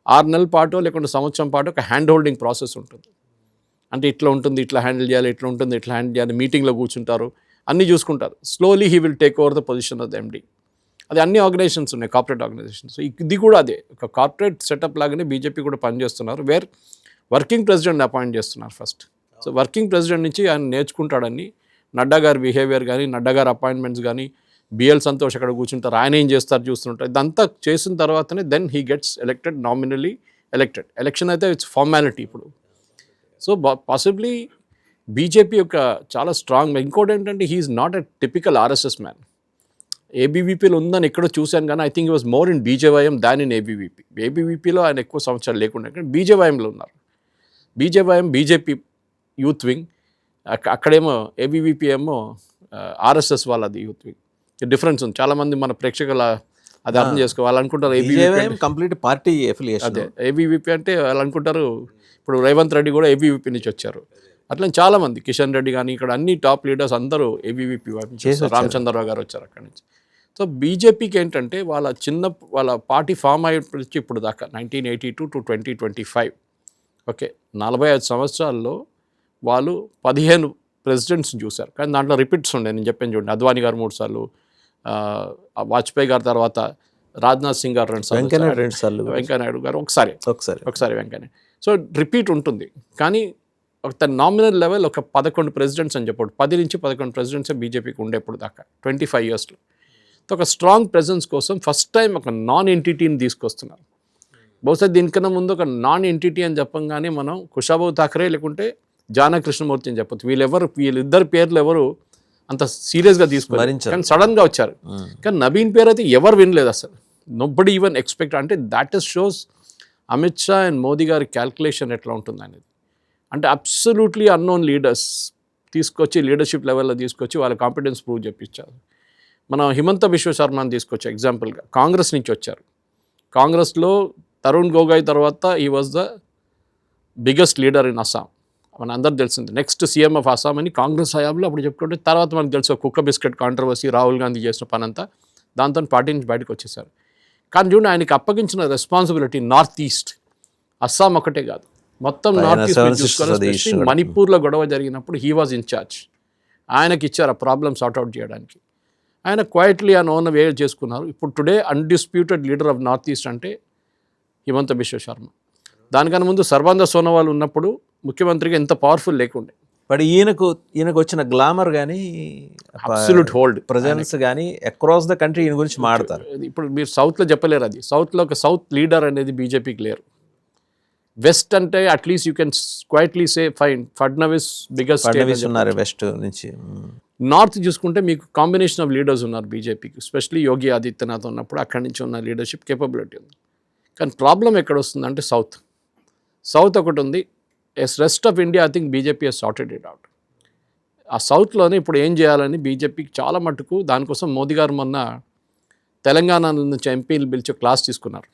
6 నెలల పాటు లేకుంటే సంవత్సరం పాటు ఒక హ్యాండ్ హోల్డింగ్ ప్రాసెస్ ఉంటుంది. అంటే ఇట్లా ఉంటుంది, ఇట్లా హ్యాండిల్ చేయాలి, ఇట్లా ఉంటుంది, ఇట్లా హ్యాండిల్ చేయాలి, మీటింగ్లో కూర్చుంటారు, అన్నీ చూసుకుంటారు. Slowly he will take over the position of the MD. అది అన్ని ఆర్గనైజేషన్స్ ఉన్నాయి, కార్పొరేట్ ఆర్గనైజేషన్స్. ఇది కూడా అదే ఒక కార్పొరేట్ సెటప్ లాగానే బీజేపీ కూడా పనిచేస్తున్నారు, వేర్ వర్కింగ్ ప్రెసిడెంట్ని అపాయింట్ చేస్తున్నారు ఫస్ట్. సో వర్కింగ్ ప్రెసిడెంట్ నుంచి ఆయన నేర్చుకుంటాడని నడ్డా గారి బిహేవియర్ కానీ, నడ్డా గారి అపాయింట్మెంట్స్ కానీ, బిఎల్ సంతోష్ అక్కడ కూర్చుంటారు, ఆయన ఏం చేస్తారు చూస్తుంటారు. ఇదంతా చేసిన తర్వాతనే then he gets elected, nominally elected. Election అయితే ఇట్స్ ఫార్మాలిటీ ఇప్పుడు. సో పాసిబ్లీ బీజేపీ యొక్క చాలా స్ట్రాంగ్. ఇంకోటి ఏంటంటే he's not a typical RSS man. ఏబీవీపీలో ఉందని ఎక్కడో చూశాను, కానీ I think he was more in BJYM than in ABVP. ఏబీవీపీలో ఆయన ఎక్కువ సంవత్సరాలు లేకుండా, కానీ బీజేవైఎంలో ఉన్నారు. బీజేవైఎం బీజేపీ యూత్ వింగ్, అక్కడేమో ఏబీవీపీ ఏమో ఆర్ఎస్ఎస్ వాళ్ళది యూత్ వింగ్. డిఫరెన్స్ ఉంది. చాలామంది మన ప్రేక్షకులు అది అర్థం చేసుకోవాలి అనుకుంటారు. ABVP complete party affiliation. అదే ఏబీవీపీ అంటే వాళ్ళు అనుకుంటారు ఇప్పుడు రేవంత్ రెడ్డి కూడా ఏబీవీపీ నుంచి వచ్చారు. అట్లా చాలామంది, కిషన్ రెడ్డి కానీ ఇక్కడ అన్ని టాప్ లీడర్స్ అందరూ ఏబీవీపీ, రామచంద్రరావు గారు వచ్చారు అక్కడి నుంచి. సో బీజేపీకి ఏంటంటే వాళ్ళ పార్టీ ఫామ్ అయ్యేప్పటికి ఇప్పుడు దాకా 1982 to 2025 ఓకే 45 సంవత్సరాల్లో వాళ్ళు 15 ప్రెసిడెంట్స్ని చూశారు. కానీ దాంట్లో రిపీట్స్ ఉండే, నేను చెప్పాను చూడండి, అద్వానీ గారు 3 సార్లు, వాజ్పేయి గారి తర్వాత రాజ్నాథ్ సింగ్ గారు 2 సార్లు, వెంకయ్యనాయుడు గారు ఒకసారి వెంకయ్య. సో రిపీట్ ఉంటుంది. కానీ ఒక నామినల్ లెవెల్ ఒక 11 ప్రెసిడెంట్స్ అని చెప్పాడు. 10 నుంచి 11 ప్రెసిడెంట్సే బీజేపీకి ఉండేప్పుడు దాకా 25 yearsలో. సో ఒక స్ట్రాంగ్ ప్రెజెన్స్ కోసం ఫస్ట్ టైం ఒక నాన్ ఎంటిటీని తీసుకొస్తున్నారు. బహుశా దీనికన్నా ముందు ఒక నాన్ ఎంటిటీ అని చెప్పంగానే మనం కుషాబాబు ఠాకరే లేకుంటే జానా కృష్ణమూర్తి అని చెప్పొచ్చు. వీళ్ళిద్దరు పేర్లు ఎవరు అంత సీరియస్గా తీసుకోవాలి, కానీ సడన్గా వచ్చారు. కానీ నబీన్ పేరు అయితే ఎవరు వినలేదు అసలు. Nobody even expect. అంటే that is shows Amit Shah and Modi గారి క్యాల్కులేషన్ ఎట్లా ఉంటుంది అనేది. అంటే అబ్సల్యూట్లీ అన్నోన్ లీడర్స్ తీసుకొచ్చి లీడర్షిప్ లెవెల్లో తీసుకొచ్చి వాళ్ళ కాంపిటెన్స్ ప్రూవ్ చేయించారు. మనం హిమంత బిశ్వ శర్మని తీసుకొచ్చి ఎగ్జాంపుల్గా కాంగ్రెస్ నుంచి వచ్చారు. కాంగ్రెస్లో తరుణ్ గొగోయ్ తర్వాత ఈ was the biggest leader in Assam. మన అందరు తెలిసింది నెక్స్ట్ సీఎం ఆఫ్ అస్సాం అని కాంగ్రెస్ హయాంలో అప్పుడు చెప్పుకుంటే, తర్వాత మనకు తెలుసు కుక్క బిస్కెట్ కాంట్రవర్సీ, రాహుల్ గాంధీ చేసిన పనంతా, దాంతో పార్టీ నుంచి బయటకు వచ్చేసారు. కానీ చూడండి ఆయనకి అప్పగించిన రెస్పాన్సిబిలిటీ నార్త్ ఈస్ట్, అస్సాం ఒకటే కాదు మొత్తం నార్త్ ఈస్ట్ చూసుకొని, మణిపూర్లో గొడవ జరిగినప్పుడు హీ వాజ్ ఇన్ఛార్జ్. ఆయనకి ఇచ్చారు ఆ ప్రాబ్లమ్ సార్ట్అవుట్ చేయడానికి. ఆయన క్వైట్లీ అని ఓన్ వే చేసుకున్నారు. ఇప్పుడు today undisputed leader of north east అంటే హిమంత బిశ్వ శర్మ. దానికన్నా ముందు సర్బానంద సోనోవాల్ ఉన్నప్పుడు ముఖ్యమంత్రిగా ఎంత పవర్ఫుల్ లేకుండే. బట్ ఈయనకు వచ్చిన గ్లామర్ కానీ అబ్సల్యూట్ హోల్డ్ ప్రజెన్స్ కానీ అక్రాస్ ద కంట్రీ ఈయన గురించి మాడతారు. ఇప్పుడు మీరు సౌత్లో చెప్పలేరు అది. సౌత్లో ఒక సౌత్ లీడర్ అనేది బీజేపీకి లేరు. వెస్ట్ అంటే at least you can quietly say fine Fadnavis biggest ఉన్నారు వెస్ట్ నుంచి. నార్త్ చూసుకుంటే మీకు కాంబినేషన్ ఆఫ్ లీడర్స్ ఉన్నారు బీజేపీకి, ఎస్పెషలీ యోగి ఆదిత్యనాథ్ ఉన్నప్పుడు అక్కడి నుంచి ఉన్న లీడర్షిప్ కేపబిలిటీ ఉంది. కానీ ప్రాబ్లం ఎక్కడ వస్తుందంటే సౌత్ ఒకటి ఉంది. Rest of India I think BJP has sorted it out. ఆ సౌత్లోనే ఇప్పుడు ఏం చేయాలని బీజేపీకి చాలా మటుకు, దానికోసం మోదీ గారు మొన్న తెలంగాణ నుంచి ఎంపీలు పిలిచి క్లాస్ తీసుకున్నారు.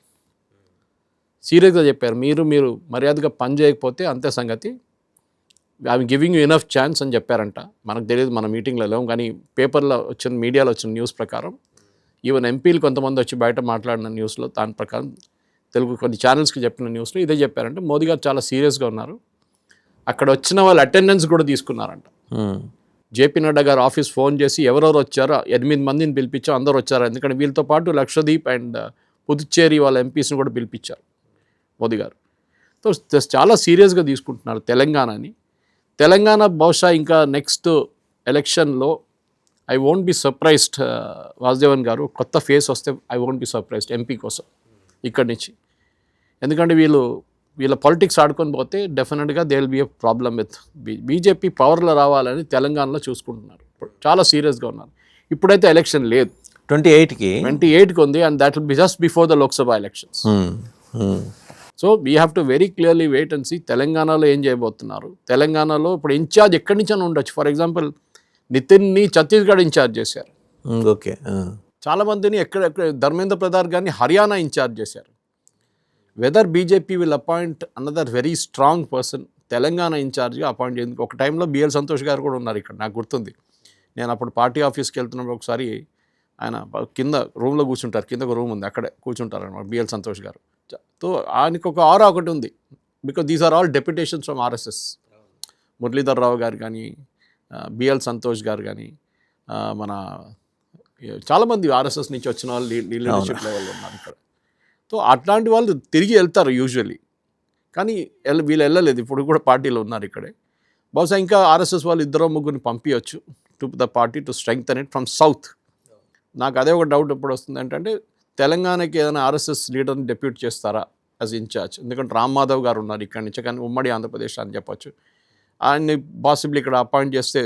సీరియస్గా చెప్పారు, మీరు మర్యాదగా పని చేయకపోతే అంతే సంగతి, I'm giving you enough chance అని చెప్పారంట. మనకు తెలియదు, మన మీటింగ్లో లేవు, కానీ పేపర్లో వచ్చిన మీడియాలో వచ్చిన న్యూస్ ప్రకారం, ఈవెన్ ఎంపీలు కొంతమంది వచ్చి బయట మాట్లాడిన న్యూస్లో దాని ప్రకారం తెలుగు కొన్ని ఛానల్స్కి చెప్పిన న్యూస్లో ఇదే చెప్పారంటే మోదీ గారు చాలా సీరియస్గా ఉన్నారు. అక్కడ వచ్చిన వాళ్ళ అటెండెన్స్ కూడా తీసుకున్నారంట. జేపీ నడ్డా గారు ఆఫీస్ ఫోన్ చేసి ఎవరెవరు వచ్చారో 8 మందిని పిలిపించాం, అందరూ వచ్చారు. ఎందుకంటే వీళ్ళతో పాటు లక్షద్వీప్ అండ్ పుదుచ్చేరి వాళ్ళ ఎంపీస్ని కూడా పిలిపించారు మోదీ గారు. సో చాలా సీరియస్గా తీసుకుంటున్నారు తెలంగాణని. తెలంగాణ బహుశా ఇంకా నెక్స్ట్ ఎలక్షన్లో I won't be surprised, Vasudevan గారు కొత్త ఫేస్ వస్తే I won't be surprised MP కోసం ఇక్కడి నుంచి. ఎందుకంటే వీళ్ళ పాలిటిక్స్ ఆడుకొని పోతే డెఫినెట్గా they will be a problem with BJP పవర్లో రావాలని తెలంగాణలో చూసుకుంటున్నారు. చాలా సీరియస్గా ఉన్నారు. ఇప్పుడైతే ఎలక్షన్ లేదు, 28కి ఉంది, and that will be just before the Lok Sabha elections. So we have to very clearly wait and see తెలంగాణలో ఏం చేయబోతున్నారు. తెలంగాణలో ఇప్పుడు ఇన్ఛార్జ్ ఎక్కడి నుంచి అని ఉండొచ్చు. ఫర్ ఎగ్జాంపుల్ నితిన్ని ఛత్తీస్గఢ్ ఇన్ఛార్జ్ చేశారు. ఓకే, చాలామందిని ఎక్కడ ధర్మేంద్ర ప్రధాన్ గారిని హర్యానా ఇన్ఛార్జ్ చేశారు. Whether BJP will appoint another very strong person Telangana ఇన్ఛార్జ్గా అపాయింట్ చేయందుకు. ఒక టైంలో బిఎల్ సంతోష్ గారు కూడా ఉన్నారు ఇక్కడ, నాకు గుర్తుంది. నేను అప్పుడు పార్టీ ఆఫీస్కి వెళ్తున్నప్పుడు ఒకసారి ఆయన కింద రూమ్లో కూర్చుంటారు, కింద ఒక రూమ్ ఉంది, అక్కడే కూర్చుంటారు అనమాట బిఎల్ సంతోష్ గారు. సో ఆయనకు ఒక ఆరా ఒకటి ఉంది, because these are all deputations from RSS. Muralidhar Rao గారు కానీ, బిఎల్ సంతోష్ గారు కానీ, మన చాలామంది ఆర్ఎస్ఎస్ నుంచి వచ్చిన వాళ్ళు లీడర్షిప్ లెవెల్లో ఉన్నారు ఇక్కడ. సో అట్లాంటి వాళ్ళు తిరిగి వెళ్తారు యూజువల్లీ, కానీ వీళ్ళు వెళ్ళలేదు, ఇప్పుడు కూడా పార్టీలో ఉన్నారు ఇక్కడే. బహుశా ఇంకా ఆర్ఎస్ఎస్ వాళ్ళు 2-3 పంపించవచ్చు to the party to strengthen it from south. నాకు అదే ఒక డౌట్ ఎప్పుడు వస్తుంది ఏంటంటే, తెలంగాణకి ఏదైనా ఆర్ఎస్ఎస్ లీడర్ని డెప్యూట్ చేస్తారా యాజ్ ఇన్ఛార్జ్? ఎందుకంటే రామ్ మాధవ్ గారు ఉన్నారు ఇక్కడి నుంచి, కానీ ఉమ్మడి ఆంధ్రప్రదేశ్ అని చెప్పొచ్చు. ఆయన్ని పాసిబ్లీ ఇక్కడ అపాయింట్ చేస్తే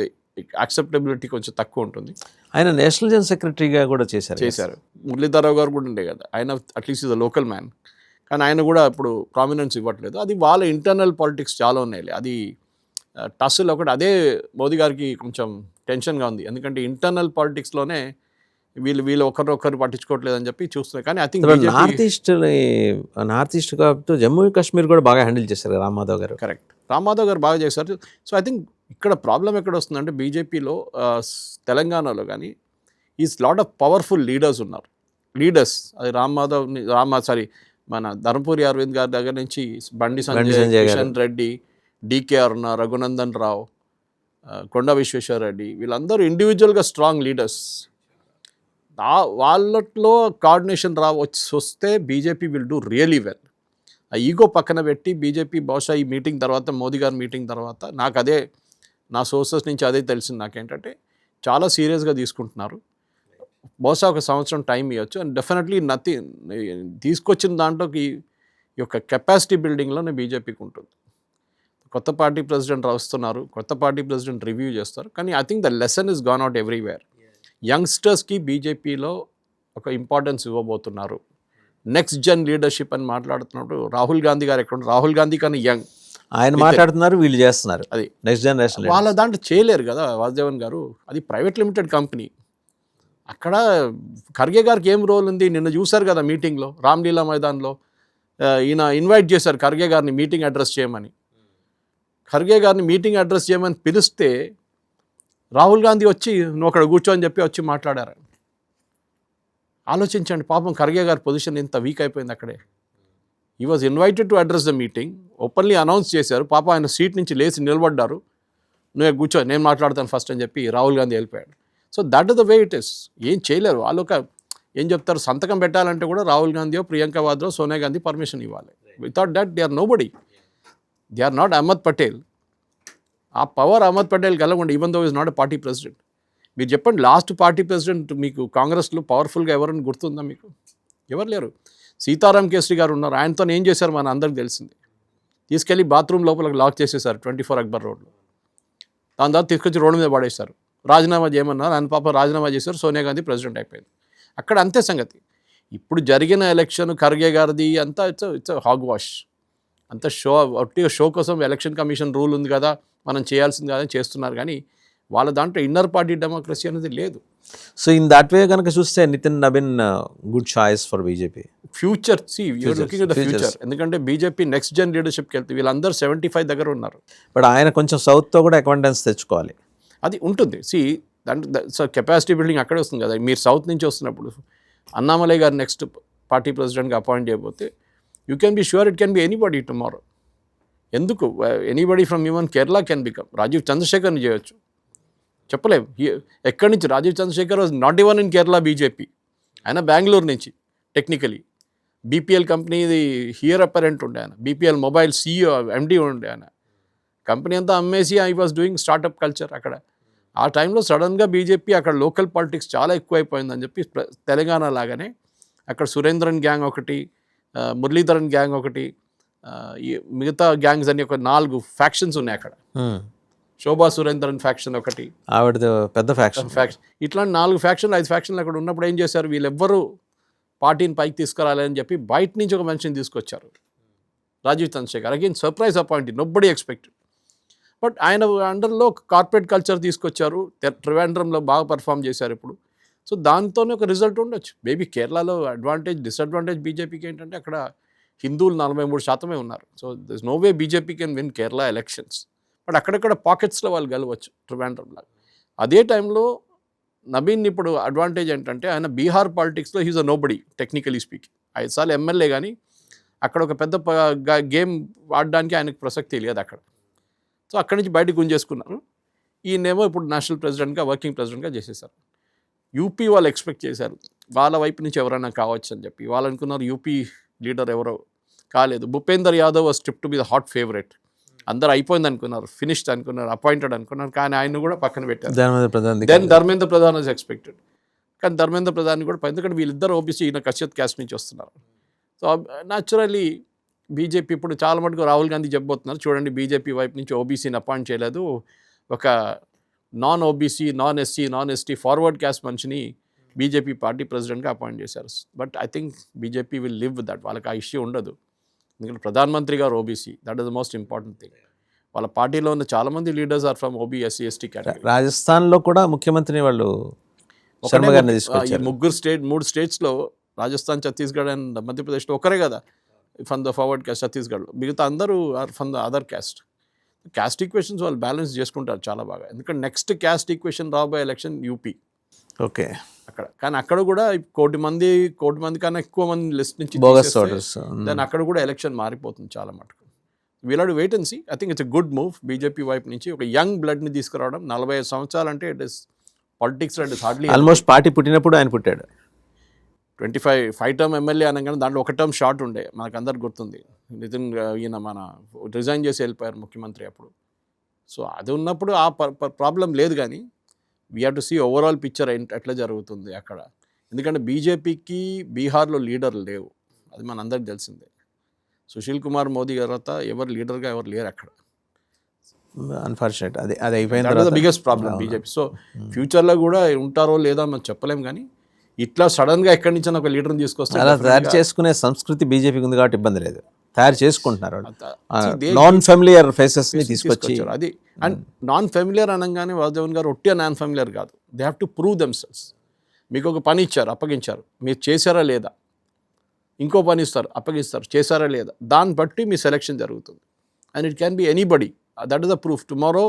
యాక్సెప్టబిలిటీ కొంచెం తక్కువ ఉంటుంది. ఆయన నేషనల్ జనరల్ సెక్రటరీగా కూడా చేశారు. మురళీధర్ రావు గారు కూడా ఉండే కదా, ఆయన at least is the local man, కానీ ఆయన కూడా ఇప్పుడు ప్రామినెన్స్ ఇవ్వట్లేదు. అది వాళ్ళ ఇంటర్నల్ పాలిటిక్స్ చాలా ఉన్నాయి. అది టస్సులు ఒకటి, అదే మోదీ గారికి కొంచెం టెన్షన్గా ఉంది. ఎందుకంటే ఇంటర్నల్ పాలిటిక్స్లోనే వీళ్ళు ఒకరు పట్టించుకోవట్లేదు అని చెప్పి చూస్తున్నారు. కానీ ఐ థింక్ నార్త్ ఈస్ట్ కాబట్టి జమ్మూ కాశ్మీర్ కూడా బాగా హ్యాండిల్ చేశారు రామ్ మాధవ్ గారు. కరెక్ట్, రామ్ మాధవ్ గారు బాగా చేశారు. సో ఐ థింక్ ఇక్కడ ప్రాబ్లం ఎక్కడ వస్తుందంటే, బీజేపీలో తెలంగాణలో కానీ is lot of powerful leaders ఉన్నారు. అది మన ధర్మపురి అరవింద్ గారి దగ్గర నుంచి బండి సంజయ్, కిషన్ రెడ్డి, డికే అరుణ, రఘునందన్ రావు, కొండ విశ్వేశ్వర రెడ్డి, వీళ్ళందరూ ఇండివిజువల్గా స్ట్రాంగ్ లీడర్స్. వాళ్ళట్లో కోఆర్డినేషన్ వస్తే BJP will do really well. ఆ ఈగో పక్కన పెట్టి బీజేపీ బహుశా ఈ మీటింగ్ తర్వాత, మోదీ గారి మీటింగ్ తర్వాత, నాకు అదే నా సోర్సెస్ నుంచి అదే తెలిసింది నాకేంటంటే, చాలా సీరియస్గా తీసుకుంటున్నారు. బహుశా 1 సంవత్సరం టైం ఇవ్వచ్చు. అండ్ డెఫినెట్లీ తీసుకొచ్చిన దాంట్లోకి ఈ యొక్క కెపాసిటీ బిల్డింగ్లోనే బీజేపీకి ఉంటుంది. కొత్త పార్టీ ప్రెసిడెంట్ వస్తున్నారు, కొత్త పార్టీ ప్రెసిడెంట్ రివ్యూ చేస్తారు, కానీ I think the lesson is gone out everywhere. యంగ్స్టర్స్కి బీజేపీలో ఒక ఇంపార్టెన్స్ ఇవ్వబోతున్నారు. నెక్స్ట్ జన్ లీడర్షిప్ అని మాట్లాడుతున్నప్పుడు రాహుల్ గాంధీ గారు ఎక్కడ, రాహుల్ గాంధీ కానీ యంగ్, ఆయన మాట్లాడుతున్నారు, వీళ్ళు చేస్తున్నారు. అది నెక్స్ట్ జనరేషన్ వాళ్ళ దాంట్లో చేయలేరు కదా వాసుదేవన్ గారు, అది ప్రైవేట్ లిమిటెడ్ కంపెనీ. అక్కడ ఖర్గే గారికి ఏం రోల్ ఉంది? నిన్న చూశారు కదా మీటింగ్లో, రామ్లీలా మైదాన్లో ఈయన ఇన్వైట్ చేశారు ఖర్గే గారిని మీటింగ్ అడ్రస్ చేయమని. ఖర్గే గారిని మీటింగ్ అడ్రస్ చేయమని పిలిస్తే రాహుల్ గాంధీ వచ్చి నువ్వు అక్కడ కూర్చో అని చెప్పి వచ్చి మాట్లాడారు. ఆలోచించండి, పాపం ఖర్గే గారి పొజిషన్ ఇంత వీక్ అయిపోయింది అక్కడే. He was invited to address the meeting, openly announce చేశారు. పాపం ఆయన సీట్ నుంచి లేచి నిలబడ్డారు. నువ్వే కూర్చో, నేను మాట్లాడతాను ఫస్ట్ అని చెప్పి రాహుల్ గాంధీ వెళ్ళిపోయాడు. So that is the way it is. ఏం చేయలేరు వాళ్ళు. ఏం చెప్తారు, సంతకం పెట్టాలంటే కూడా రాహుల్ గాంధీ, ప్రియాంక వాద్రో, సోనియా గాంధీ పర్మిషన్ ఇవ్వాలి. Without that they are nobody. They are not Ahmed Patel. ఆ పవర్ అహ్మద్ పటేల్ కలగండి, even though is not a party president. మీరు చెప్పండి, లాస్ట్ పార్టీ ప్రెసిడెంట్ మీకు కాంగ్రెస్లో పవర్ఫుల్గా ఎవరని గుర్తుందా మీకు? ఎవరు లేరు. సీతారాం కేసరి గారు ఉన్నారు. ఆయనతో ఏం చేశారు మన అందరికి తెలిసింది. తీసుకెళ్ళి బాత్రూమ్ లోపలికి లాక్ చేసేసారు 24 అక్బర్ రోడ్లో. దాని తర్వాత తీసుకొచ్చి రోడ్డు మీద పడేశారు. రాజీనామా చేయమన్నారు, ఆయన పాప రాజీనామా చేశారు. సోనియా గాంధీ ప్రెసిడెంట్ అయిపోయింది. అక్కడ అంతే సంగతి. ఇప్పుడు జరిగిన ఎలక్షన్ ఖర్గే గారిది అంతా ఇట్స్ హాగ్ వాష్. అంత ఒట్టిగా షో కోసం ఎలక్షన్ కమిషన్ రూల్ ఉంది కదా, మనం చేయాల్సింది కదా చేస్తున్నారు. కానీ వాళ్ళ దాంట్లో ఇన్నర్ పార్టీ డెమోక్రసీ అనేది లేదు. సో ఇన్ దట్ వే కనుక చూస్తే Nitin Nabin good choice for BJP future. Looking at the future. ఎందుకంటే బీజేపీ నెక్స్ట్ జన్ లీడర్షిప్కి వెళ్తే వీళ్ళందరూ 75 దగ్గర ఉన్నారు. బట్ ఆయన కొంచెం సౌత్తో కూడా అక్వైంటెన్స్ తెచ్చుకోవాలి. అది ఉంటుంది. సో కెపాసిటీ బిల్డింగ్ అక్కడే వస్తుంది కదా. మీరు సౌత్ నుంచి వస్తున్నప్పుడు అన్నామలై గారు నెక్స్ట్ పార్టీ ప్రెసిడెంట్గా అపాయింట్ చేయబోతే you can be sure it can be anybody tomorrow. ఎందుకు? Anybody from even Kerala can become. Rajeev చంద్రశేఖర్ని చేయొచ్చు, చెప్పలేము. ఎక్కడి నుంచి? Rajeev Chandrasekhar was not even in Kerala BJP. ఆయన బెంగళూరు నుంచి టెక్నికలీ. బీపీఎల్ కంపెనీది హియర్ అపరెంట్ ఉండే ఆయన. బీపీఎల్ మొబైల్ CEO MD ఉండే ఆయన. కంపెనీ అంతా అమ్మేసి I was doing startup culture అక్కడ. ఆ టైంలో సడన్గా బీజేపీ అక్కడ లోకల్ పాలిటిక్స్ చాలా ఎక్కువైపోయిందని చెప్పి తెలంగాణ లాగానే అక్కడ సురేంద్రన్ గ్యాంగ్ ఒకటి, మురళీధరన్ గ్యాంగ్ ఒకటి, ఈ మిగతా గ్యాంగ్స్ అని ఒక 4 ఫ్యాక్షన్స్ ఉన్నాయి అక్కడ. శోభా సురేంద్రన్ ఫ్యాక్షన్ ఒకటి, ఆవిడ పెద్ద ఫ్యాక్షన్. ఇట్లాంటి 4 ఫ్యాక్షన్లు 5 ఫ్యాక్షన్లు అక్కడ ఉన్నప్పుడు ఏం చేశారు, వీళ్ళెవ్వరూ పార్టీని పైకి తీసుకురాలని చెప్పి బయట నుంచి ఒక మనిషిని తీసుకొచ్చారు, Rajeev Chandrasekhar. Again surprise appoint, nobody expected. But ఆయన అండర్లో కార్పొరేట్ కల్చర్ తీసుకొచ్చారు. ట్రివాండ్రంలో బాగా పర్ఫామ్ చేశారు ఇప్పుడు. సో దాంతోనే ఒక రిజల్ట్ ఉండొచ్చు. మేబీ కేరళలో డిసడ్వాంటేజ్ బీజేపీకి ఏంటంటే అక్కడ హిందువులు 43% ఉన్నారు. So this no way BJP can win Kerala elections. But అక్కడక్కడ పాకెట్స్లో వాళ్ళు గెలవచ్చు ట్రివాండ్రంలో. అదే టైంలో నబీన్ ఇప్పుడు అడ్వాంటేజ్ ఏంటంటే ఆయన బీహార్ పాలిటిక్స్లో he's a nobody technically speaking. 5 సార్లు ఎమ్మెల్యే, కానీ అక్కడ ఒక పెద్ద గేమ్ ఆడడానికి ఆయనకు ప్రసక్తి లేదు అక్కడ. సో అక్కడి నుంచి బయటకు గుంజేసుకున్నారు. ఈయనేమో ఇప్పుడు నేషనల్ ప్రెసిడెంట్గా, వర్కింగ్ ప్రెసిడెంట్గా చేసేసారు. యూపీ వాళ్ళు ఎక్స్పెక్ట్ చేశారు వాళ్ళ వైపు నుంచి ఎవరైనా కావచ్చు అని చెప్పి. వాళ్ళు అనుకున్నారు యూపీ లీడర్ ఎవరో కాలేదు. Bhupender Yadav was strip to be the hot favourite. అందరూ అయిపోయింది అనుకున్నారు, ఫినిష్డ్ అనుకున్నారు, అపాయింటెడ్ అనుకున్నారు. కానీ ఆయన కూడా పక్కన పెట్టారు. Then Dharmendra Pradhan is expected. కానీ ధర్మేంద్ర ప్రధాన్ కూడా, ఎందుకంటే వీళ్ళిద్దరు ఓబీసీ, ఈయన కశ్యత్ క్యాస్ట్ నుంచి వస్తున్నారు. సో న్యాచురల్లీ బీజేపీ ఇప్పుడు చాలా మటుకు రాహుల్ గాంధీ చెప్పబోతున్నారు, చూడండి బీజేపీ వైపు నుంచి ఓబీసీని అపాయింట్ చేయలేదు, ఒక non OBC, non SC, non ST, forward caste మనిషిని బీజేపీ పార్టీ ప్రెసిడెంట్గా అపాయింట్ చేశారు. But I think BJP will live with that. వాళ్ళకి ఆ ఇష్యూ ఉండదు. ఎందుకంటే ప్రధానమంత్రి గారు OBC, that is the most important thing. వాళ్ళ పార్టీలో ఉన్న చాలామంది leaders are from OB, SC, ST category. రాజస్థాన్లో కూడా ముఖ్యమంత్రిని వాళ్ళు శర్మ గారిని తీసుకొచ్చారు. 3 స్టేట్స్లో రాజస్థాన్, ఛత్తీస్గఢ్ అండ్ మధ్యప్రదేశ్లో ఒకరే కదా ఫ్రమ్ ద ఫార్వర్డ్ క్యాస్ట్ ఛత్తీస్గఢ్లో. మిగతా అందరూ are from the other caste. Caste equations వాళ్ళు బ్యాలెన్స్ చేసుకుంటారు చాలా బాగా. ఎందుకంటే నెక్స్ట్ క్యాస్ట్ ఈక్వేషన్ రాబోయే ఎలక్షన్ యూపీ. ఓకే, అక్కడ. కానీ అక్కడ కూడా 1 కోటి మంది కన్నా ఎక్కువ మంది లిస్ట్ నుంచి దాని అక్కడ కూడా ఎలక్షన్ మారిపోతుంది చాలా మటుకు. We'll have to wait and see. I think it's a good move BJP వైపు నుంచి. ఒక యంగ్ బ్లడ్ని తీసుకురావడం. 45 సంవత్సరాలు అంటే ఇట్ ఇస్ పాలిటిక్స్లో it is hardly. Almost party పుట్టినప్పుడు ఆయన పుట్టాడు. 5 టర్మ్ ఎమ్మెల్యే అనగానే దాంట్లో 1 టర్మ్ షార్ట్ ఉండే, మనకు అందరికి గుర్తుంది. నితిన్ ఈయన మన రిజైన్ చేసి వెళ్ళిపోయారు ముఖ్యమంత్రి అప్పుడు. సో అది ఉన్నప్పుడు ఆ ప్రాబ్లం లేదు. కానీ we have to see overall picture ఎట్లా జరుగుతుంది అక్కడ. ఎందుకంటే బీజేపీకి బీహార్లో లీడర్లు లేవు, అది మన అందరికి తెలిసిందే. సుశీల్ కుమార్ మోదీ తర్వాత ఎవరు లీడర్గా ఎవరు లేరు అక్కడ. అన్ఫార్చునేట్, అది అయిపోయింది బిగ్గెస్ట్ ప్రాబ్లం బీజేపీ. సో ఫ్యూచర్లో కూడా ఉంటారో లేదా మనం చెప్పలేం. కానీ ఇట్లా సడన్గా ఎక్కడి నుంచి ఒక లీడర్ని తీసుకొస్తే అలా తయారు చేసుకునే సంస్కృతి బీజేపీకి ఉంది కాబట్టి ఇబ్బంది లేదు. తయారు చేసుకుంటున్నారు వాళ్ళు. See, they నాన్ ఫెమిలియర్ ఫేసెస్ని తీసుకొచ్చి తీసుకొచ్చారు అది. అండ్ నాన్ ఫెమిలియర్ అనగానే వాసుదేవన్ గారు ఒట్టిగా నాన్ ఫెమిలియర్ కాదు, they have to prove themselves. మీకు ఒక పని ఇచ్చారు, అప్పగించారు, మీరు చేశారా లేదా, ఇంకో పని ఇస్తారు, అప్పగిస్తారు, చేశారా లేదా, దాన్ని బట్టి మీ సెలెక్షన్ జరుగుతుంది. And it can be anybody, that is the proof. Tomorrow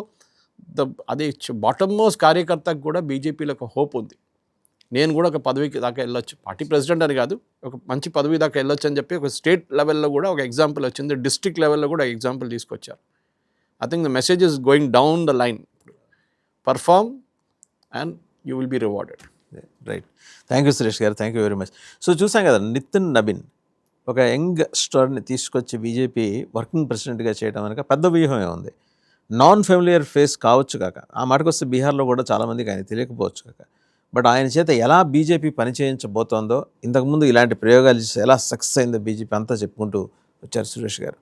అదే బాటమ్ మోస్ట్ కార్యకర్తకు కూడా బీజేపీలో ఒక హోప్ ఉంది. నేను కూడా ఒక పదవికి దాకా వెళ్ళొచ్చు, పార్టీ ప్రెసిడెంట్ అని కాదు, ఒక మంచి పదవి దాకా వెళ్ళొచ్చు అని చెప్పి ఒక స్టేట్ లెవెల్లో కూడా ఒక ఎగ్జాంపుల్ వచ్చింది, డిస్ట్రిక్ట్ లెవెల్లో కూడా ఎగ్జాంపుల్ తీసుకొచ్చారు. I think the message is going down the line, perform and you will be rewarded. Right. Thank you Suresh గారు, thank you very much. So చూసాం కదా, నితిన్ నబీన్ ఒక యంగ్ స్టార్ని తీసుకొచ్చి బీజేపీ వర్కింగ్ ప్రెసిడెంట్గా చేయడం వెనక పెద్ద వ్యూహమే ఉంది. నాన్ ఫెమిలియర్ ఫేస్ కావచ్చు కాక, ఆ మాటకు వస్తే బీహార్లో కూడా చాలామందికి ఆయన తెలియకపోవచ్చు కాక, బట్ ఆయన చేత ఎలా బీజేపీ పని చేయించబోతోందో, ఇంతకుముందు ఇలాంటి ప్రయోగాలు చేసి ఎలా సక్సెస్ అయిందో బీజేపీ అంతా చెప్పుకుంటూ వచ్చారు సురేష్ గారు.